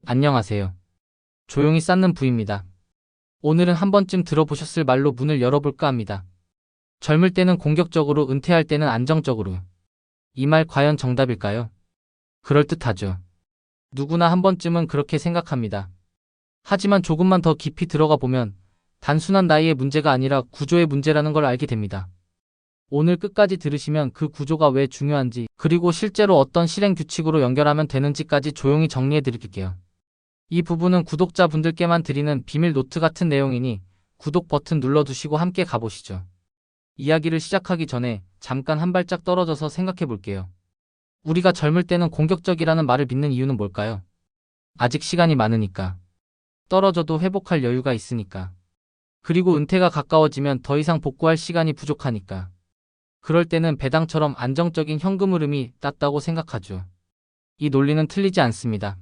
안녕하세요. 조용히 쌓는 부입니다. 오늘은 한 번쯤 들어보셨을 말로 문을 열어볼까 합니다. 젊을 때는 공격적으로, 은퇴할 때는 안정적으로. 이 말 과연 정답일까요? 그럴듯하죠. 누구나 한 번쯤은 그렇게 생각합니다. 하지만 조금만 더 깊이 들어가 보면 단순한 나이의 문제가 아니라 구조의 문제라는 걸 알게 됩니다. 오늘 끝까지 들으시면 그 구조가 왜 중요한지, 그리고 실제로 어떤 실행 규칙으로 연결하면 되는지까지 조용히 정리해 드릴게요. 이 부분은 구독자분들께만 드리는 비밀 노트 같은 내용이니 구독 버튼 눌러두시고 함께 가보시죠. 이야기를 시작하기 전에 잠깐 한 발짝 떨어져서 생각해 볼게요. 우리가 젊을 때는 공격적이라는 말을 믿는 이유는 뭘까요? 아직 시간이 많으니까. 떨어져도 회복할 여유가 있으니까. 그리고 은퇴가 가까워지면 더 이상 복구할 시간이 부족하니까. 그럴 때는 배당처럼 안정적인 현금 흐름이 낫다고 생각하죠. 이 논리는 틀리지 않습니다.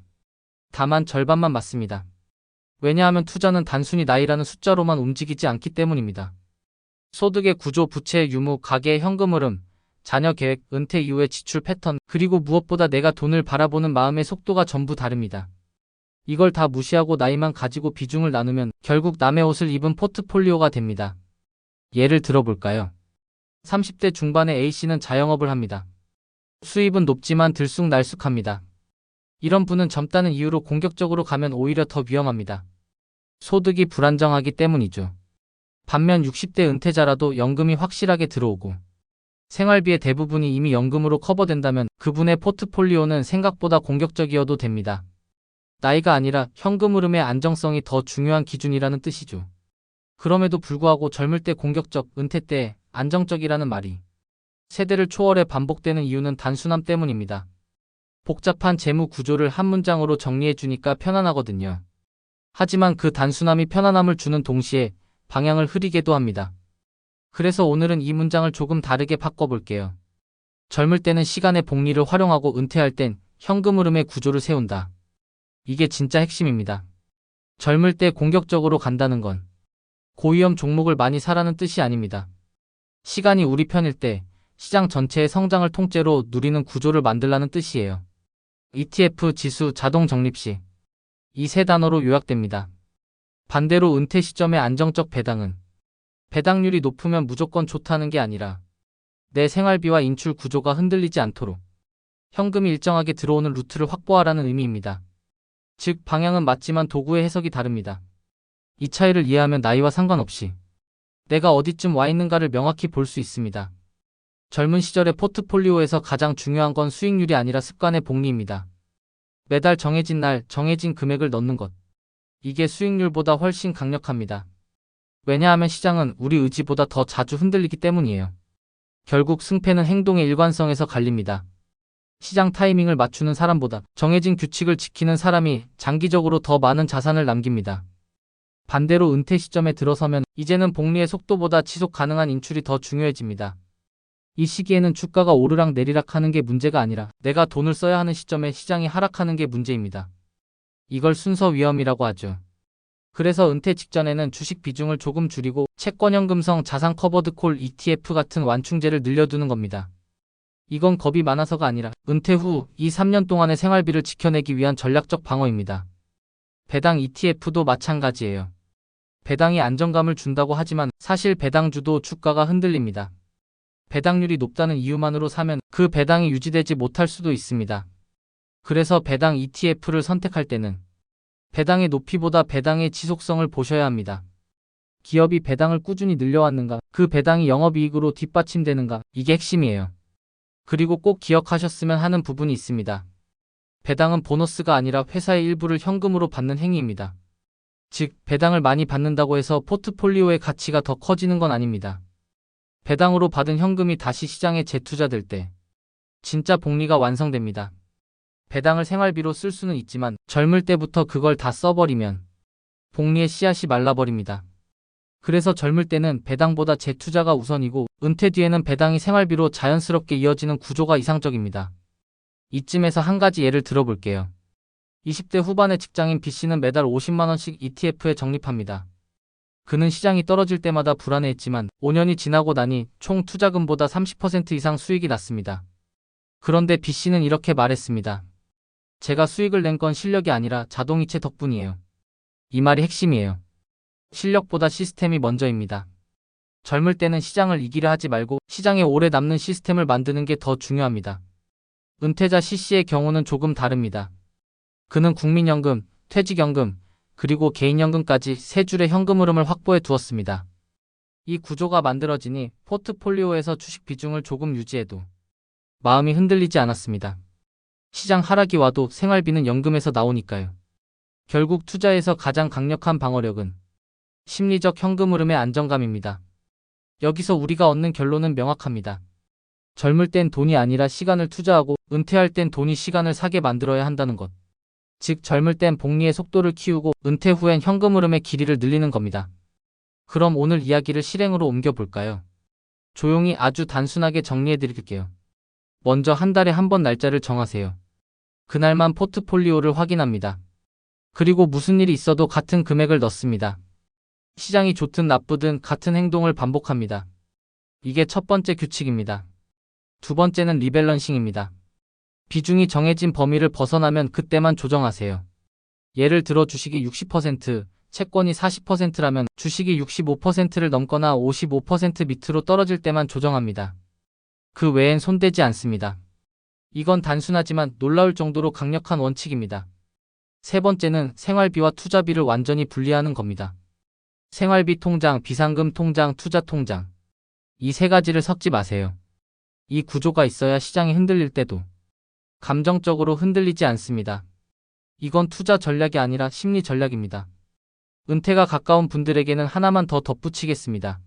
다만 절반만 맞습니다. 왜냐하면 투자는 단순히 나이라는 숫자로만 움직이지 않기 때문입니다. 소득의 구조, 부채의 유무, 가계의 현금 흐름, 자녀 계획, 은퇴 이후의 지출 패턴, 그리고 무엇보다 내가 돈을 바라보는 마음의 속도가 전부 다릅니다. 이걸 다 무시하고 나이만 가지고 비중을 나누면 결국 남의 옷을 입은 포트폴리오가 됩니다. 예를 들어볼까요? 30대 중반의 A씨는 자영업을 합니다. 수입은 높지만 들쑥날쑥합니다. 이런 분은 젊다는 이유로 공격적으로 가면 오히려 더 위험합니다. 소득이 불안정하기 때문이죠. 반면 60대 은퇴자라도 연금이 확실하게 들어오고 생활비의 대부분이 이미 연금으로 커버된다면 그분의 포트폴리오는 생각보다 공격적이어도 됩니다. 나이가 아니라 현금 흐름의 안정성이 더 중요한 기준이라는 뜻이죠. 그럼에도 불구하고 젊을 때 공격적, 은퇴 때 안정적이라는 말이 세대를 초월해 반복되는 이유는 단순함 때문입니다. 복잡한 재무 구조를 한 문장으로 정리해 주니까 편안하거든요. 하지만 그 단순함이 편안함을 주는 동시에 방향을 흐리게도 합니다. 그래서 오늘은 이 문장을 조금 다르게 바꿔볼게요. 젊을 때는 시간의 복리를 활용하고 은퇴할 땐 현금 흐름의 구조를 세운다. 이게 진짜 핵심입니다. 젊을 때 공격적으로 간다는 건 고위험 종목을 많이 사라는 뜻이 아닙니다. 시간이 우리 편일 때 시장 전체의 성장을 통째로 누리는 구조를 만들라는 뜻이에요. ETF, 지수, 자동 적립식. 이 세 단어로 요약됩니다. 반대로 은퇴 시점의 안정적 배당은 배당률이 높으면 무조건 좋다는 게 아니라 내 생활비와 인출 구조가 흔들리지 않도록 현금이 일정하게 들어오는 루트를 확보하라는 의미입니다. 즉, 방향은 맞지만 도구의 해석이 다릅니다. 이 차이를 이해하면 나이와 상관없이 내가 어디쯤 와 있는가를 명확히 볼 수 있습니다. 젊은 시절의 포트폴리오에서 가장 중요한 건 수익률이 아니라 습관의 복리입니다. 매달 정해진 날, 정해진 금액을 넣는 것. 이게 수익률보다 훨씬 강력합니다. 왜냐하면 시장은 우리 의지보다 더 자주 흔들리기 때문이에요. 결국 승패는 행동의 일관성에서 갈립니다. 시장 타이밍을 맞추는 사람보다 정해진 규칙을 지키는 사람이 장기적으로 더 많은 자산을 남깁니다. 반대로 은퇴 시점에 들어서면 이제는 복리의 속도보다 지속 가능한 인출이 더 중요해집니다. 이 시기에는 주가가 오르락 내리락 하는 게 문제가 아니라 내가 돈을 써야 하는 시점에 시장이 하락하는 게 문제입니다. 이걸 순서 위험이라고 하죠. 그래서 은퇴 직전에는 주식 비중을 조금 줄이고 채권현금성 자산 커버드 콜 ETF 같은 완충제를 늘려두는 겁니다. 이건 겁이 많아서가 아니라 은퇴 후 2~3년 동안의 생활비를 지켜내기 위한 전략적 방어입니다. 배당 ETF도 마찬가지예요. 배당이 안정감을 준다고 하지만 사실 배당주도 주가가 흔들립니다. 배당률이 높다는 이유만으로 사면 그 배당이 유지되지 못할 수도 있습니다. 그래서 배당 ETF를 선택할 때는 배당의 높이보다 배당의 지속성을 보셔야 합니다. 기업이 배당을 꾸준히 늘려왔는가, 그 배당이 영업이익으로 뒷받침되는가, 이게 핵심이에요. 그리고 꼭 기억하셨으면 하는 부분이 있습니다. 배당은 보너스가 아니라 회사의 일부를 현금으로 받는 행위입니다. 즉, 배당을 많이 받는다고 해서 포트폴리오의 가치가 더 커지는 건 아닙니다. 배당으로 받은 현금이 다시 시장에 재투자될 때 진짜 복리가 완성됩니다. 배당을 생활비로 쓸 수는 있지만 젊을 때부터 그걸 다 써버리면 복리의 씨앗이 말라버립니다. 그래서 젊을 때는 배당보다 재투자가 우선이고 은퇴 뒤에는 배당이 생활비로 자연스럽게 이어지는 구조가 이상적입니다. 이쯤에서 한 가지 예를 들어볼게요. 20대 후반의 직장인 B씨는 매달 50만 원씩 ETF에 적립합니다. 그는 시장이 떨어질 때마다 불안해했지만 5년이 지나고 나니 총 투자금보다 30% 이상 수익이 났습니다. 그런데 B씨는 이렇게 말했습니다. 제가 수익을 낸 건 실력이 아니라 자동이체 덕분이에요. 이 말이 핵심이에요. 실력보다 시스템이 먼저입니다. 젊을 때는 시장을 이기려 하지 말고 시장에 오래 남는 시스템을 만드는 게 더 중요합니다. 은퇴자 C씨의 경우는 조금 다릅니다. 그는 국민연금, 퇴직연금, 그리고 개인연금까지 세 줄의 현금 흐름을 확보해 두었습니다. 이 구조가 만들어지니 포트폴리오에서 주식 비중을 조금 유지해도 마음이 흔들리지 않았습니다. 시장 하락이 와도 생활비는 연금에서 나오니까요. 결국 투자에서 가장 강력한 방어력은 심리적 현금 흐름의 안정감입니다. 여기서 우리가 얻는 결론은 명확합니다. 젊을 땐 돈이 아니라 시간을 투자하고 은퇴할 땐 돈이 시간을 사게 만들어야 한다는 것. 즉 젊을 땐 복리의 속도를 키우고 은퇴 후엔 현금 흐름의 길이를 늘리는 겁니다. 그럼 오늘 이야기를 실행으로 옮겨볼까요? 조용히 아주 단순하게 정리해드릴게요. 먼저 한 달에 한 번 날짜를 정하세요. 그날만 포트폴리오를 확인합니다. 그리고 무슨 일이 있어도 같은 금액을 넣습니다. 시장이 좋든 나쁘든 같은 행동을 반복합니다. 이게 첫 번째 규칙입니다. 두 번째는 리밸런싱입니다. 비중이 정해진 범위를 벗어나면 그때만 조정하세요. 예를 들어 주식이 60%, 채권이 40%라면 주식이 65%를 넘거나 55% 밑으로 떨어질 때만 조정합니다. 그 외엔 손대지 않습니다. 이건 단순하지만 놀라울 정도로 강력한 원칙입니다. 세 번째는 생활비와 투자비를 완전히 분리하는 겁니다. 생활비 통장, 비상금 통장, 투자 통장. 이 세 가지를 섞지 마세요. 이 구조가 있어야 시장이 흔들릴 때도 감정적으로 흔들리지 않습니다. 이건 투자 전략이 아니라 심리 전략입니다. 은퇴가 가까운 분들에게는 하나만 더 덧붙이겠습니다.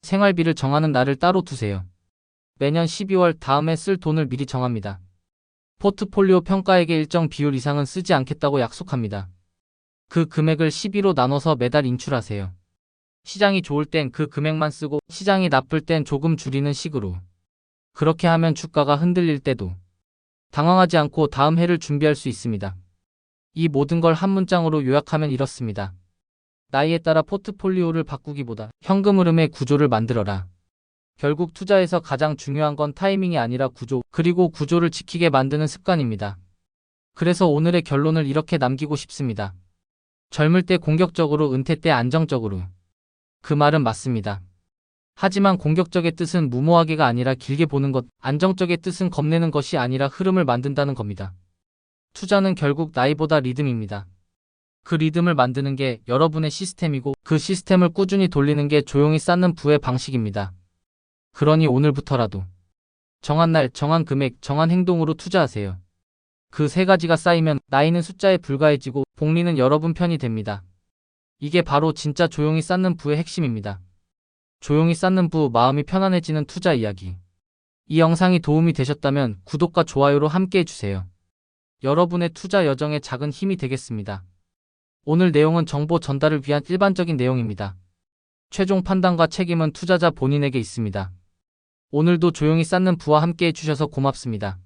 생활비를 정하는 날을 따로 두세요. 매년 12월 다음에 쓸 돈을 미리 정합니다. 포트폴리오 평가액의 일정 비율 이상은 쓰지 않겠다고 약속합니다. 그 금액을 12로 나눠서 매달 인출하세요. 시장이 좋을 땐 그 금액만 쓰고 시장이 나쁠 땐 조금 줄이는 식으로. 그렇게 하면 주가가 흔들릴 때도 당황하지 않고 다음 해를 준비할 수 있습니다. 이 모든 걸 한 문장으로 요약하면 이렇습니다. 나이에 따라 포트폴리오를 바꾸기보다 현금 흐름의 구조를 만들어라. 결국 투자에서 가장 중요한 건 타이밍이 아니라 구조, 그리고 구조를 지키게 만드는 습관입니다. 그래서 오늘의 결론을 이렇게 남기고 싶습니다. 젊을 때 공격적으로, 은퇴 때 안정적으로. 그 말은 맞습니다. 하지만 공격적의 뜻은 무모하게가 아니라 길게 보는 것, 안정적의 뜻은 겁내는 것이 아니라 흐름을 만든다는 겁니다. 투자는 결국 나이보다 리듬입니다. 그 리듬을 만드는 게 여러분의 시스템이고 그 시스템을 꾸준히 돌리는 게 조용히 쌓는 부의 방식입니다. 그러니 오늘부터라도 정한 날, 정한 금액, 정한 행동으로 투자하세요. 그 세 가지가 쌓이면 나이는 숫자에 불과해지고 복리는 여러분 편이 됩니다. 이게 바로 진짜 조용히 쌓는 부의 핵심입니다. 조용히 쌓는 부, 마음이 편안해지는 투자 이야기. 이 영상이 도움이 되셨다면 구독과 좋아요로 함께 해주세요. 여러분의 투자 여정에 작은 힘이 되겠습니다. 오늘 내용은 정보 전달을 위한 일반적인 내용입니다. 최종 판단과 책임은 투자자 본인에게 있습니다. 오늘도 조용히 쌓는 부와 함께 해주셔서 고맙습니다.